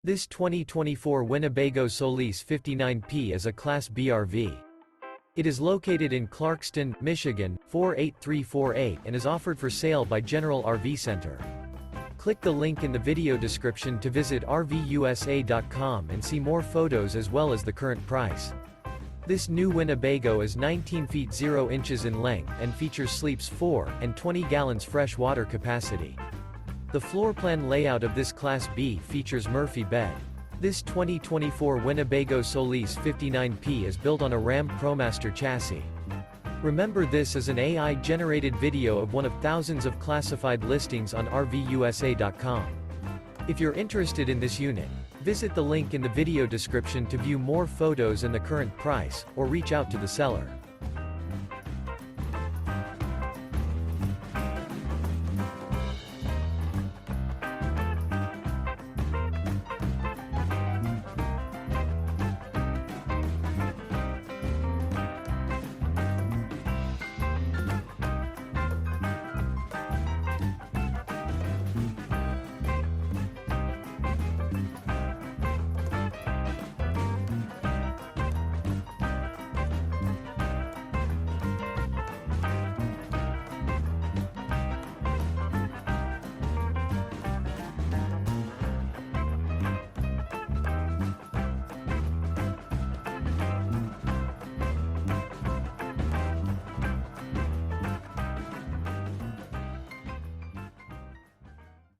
This 2024 Winnebago Solis 59P is a Class B RV. It is located in Clarkston, Michigan, 48348 and is offered for sale by General RV Center. Click the link in the video description to visit RVUSA.com and see more photos as well as the current price. This new Winnebago is 19 feet 0 inches in length and features sleeps 4 and 20 gallons fresh water capacity. The floor plan layout of this Class B features Murphy bed. This 2024 Winnebago Solis 59P is built on a Ram ProMaster chassis. Remember, this is an AI-generated video of one of thousands of classified listings on RVUSA.com. If you're interested in this unit, visit the link in the video description to view more photos and the current price, or reach out to the seller.